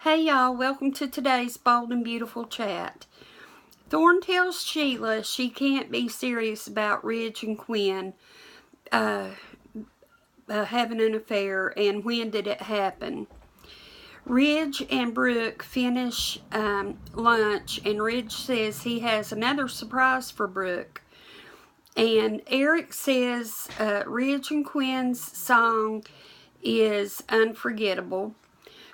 Hey y'all, welcome to today's Bold and Beautiful Chat. Thorn tells Sheila she can't be serious about Ridge and Quinn having an affair, and when did it happen. Ridge and Brooke finish lunch, and Ridge says he has another surprise for Brooke. And Eric says Ridge and Quinn's song is unforgettable.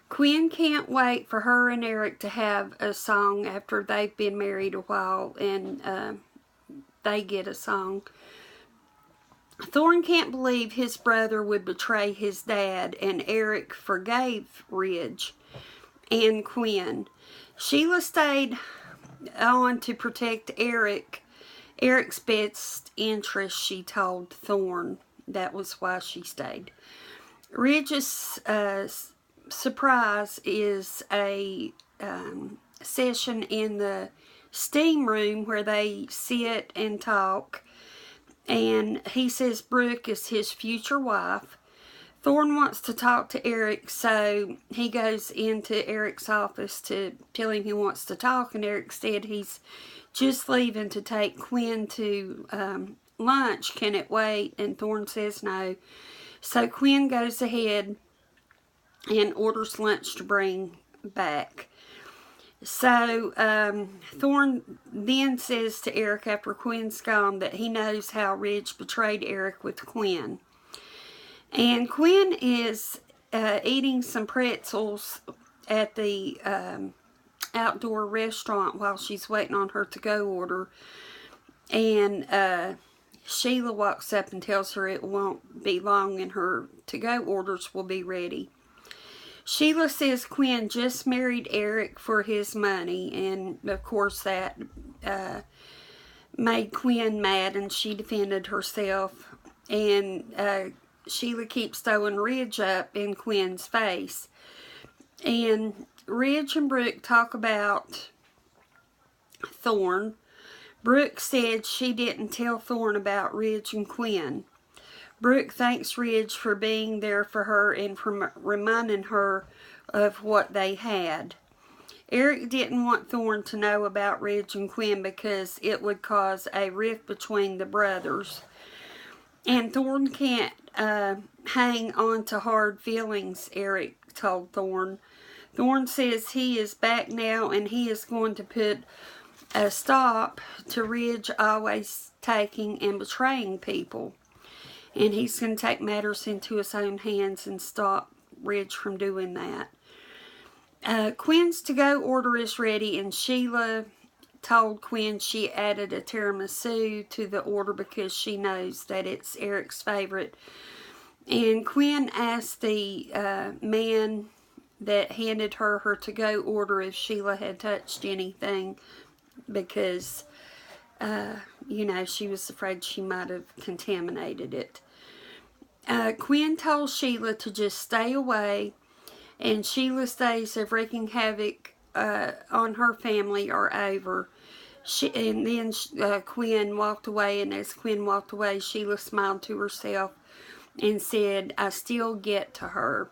Quinn can't wait for her and Eric to have a song after they've been married a while, and they get a song. Thorn can't believe his brother would betray his dad, and Eric forgave Ridge and Quinn. Sheila stayed on to protect Eric's best interest, she told Thorn. That was why she stayed. Ridge's surprise is a session in the steam room where they sit and talk, and he says Brooke is his future wife. Thorn wants to talk to Eric, so he goes into Eric's office to tell him he wants to talk, and Eric said he's just leaving to take Quinn to lunch. Can it wait? And Thorn says no. So Quinn goes ahead and orders lunch to bring back. So Thorn then says to Eric after Quinn's gone that he knows how Ridge betrayed Eric with Quinn. And Quinn is eating some pretzels at the outdoor restaurant while she's waiting on her to-go order. And Sheila walks up and tells her it won't be long and her to-go orders will be ready. Sheila says Quinn just married Eric for his money, and of course that made Quinn mad, and she defended herself. And Sheila keeps throwing Ridge up in Quinn's face. And Ridge and Brooke talk about Thorn. Brooke said she didn't tell Thorn about Ridge and Quinn. Brooke thanks Ridge for being there for her and for reminding her of what they had. Eric didn't want Thorn to know about Ridge and Quinn because it would cause a rift between the brothers. And Thorn can't hang on to hard feelings, Eric told Thorn. Thorn says he is back now and he is going to put a stop to Ridge always taking and betraying people. And he's going to take matters into his own hands and stop Ridge from doing that. Quinn's to-go order is ready, and Sheila told Quinn she added a tiramisu to the order because she knows that it's Eric's favorite. And Quinn asked the man that handed her to-go order if Sheila had touched anything because she was afraid she might have contaminated it. Quinn told Sheila to just stay away, and Sheila's days of wreaking havoc on her family are over. And then Quinn walked away, and as Quinn walked away, Sheila smiled to herself and said, I still get to her.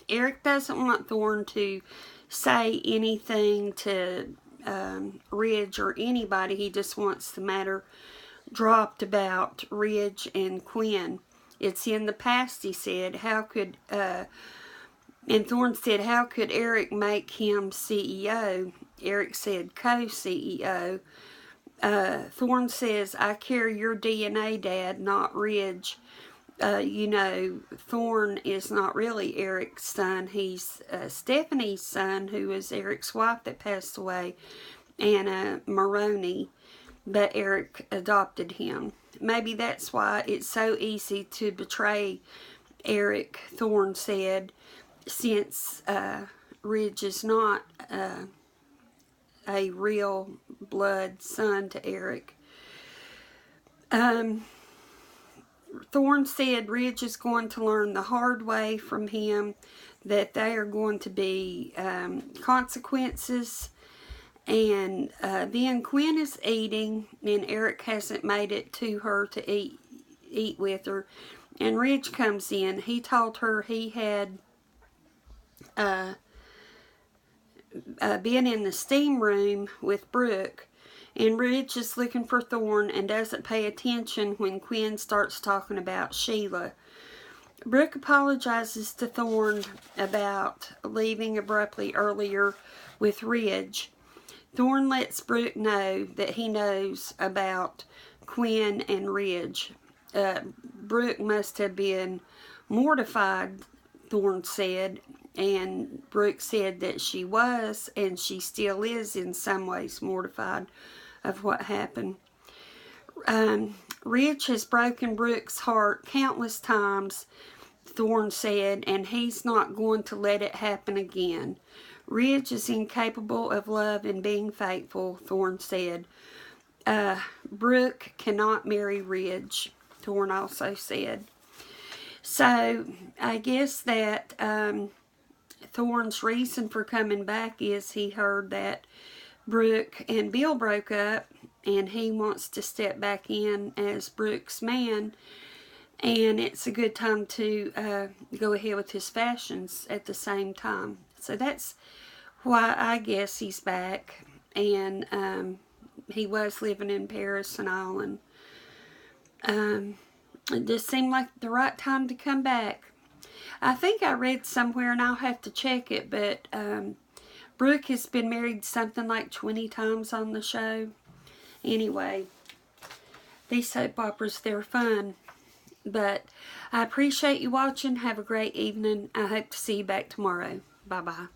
Eric doesn't want Thorn to say anything to Ridge or anybody. He just wants the matter dropped about Ridge and Quinn. It's in the past, he said. And Thorn said, how could Eric make him CEO? Eric said, co-CEO. Thorn says, I carry your DNA, Dad, not Ridge. Thorn is not really Eric's son. He's Stephanie's son, who is Eric's wife that passed away, Anna Maroney, but Eric adopted him. Maybe that's why it's so easy to betray Eric, Thorn said, since Ridge is not a real blood son to Eric. Thorn said Ridge is going to learn the hard way from him, that they are going to be consequences. And then Quinn is eating, and Eric hasn't made it to her to eat with her. And Ridge comes in. He told her he had been in the steam room with Brooke, and Ridge is looking for Thorne and doesn't pay attention when Quinn starts talking about Sheila. Brooke apologizes to Thorne about leaving abruptly earlier with Ridge. Thorne lets Brooke know that he knows about Quinn and Ridge. Brooke must have been mortified, Thorne said, and Brooke said that she was, and she still is in some ways mortified of what happened. Ridge has broken Brooke's heart countless times, Thorne said, and he's not going to let it happen again. Ridge is incapable of love and being faithful, Thorne said. Brooke cannot marry Ridge, Thorne also said. So, I guess that Thorne's reason for coming back is he heard that Brooke and Bill broke up, and he wants to step back in as Brooke's man, and it's a good time to go ahead with his fashions at the same time. So that's why I guess he's back, and he was living in Paris and all, and it just seemed like the right time to come back. I think I read somewhere, and I'll have to check it, but Brooke has been married something like 20 times on the show. Anyway, these soap operas, they're fun. But I appreciate you watching. Have a great evening. I hope to see you back tomorrow. Bye-bye.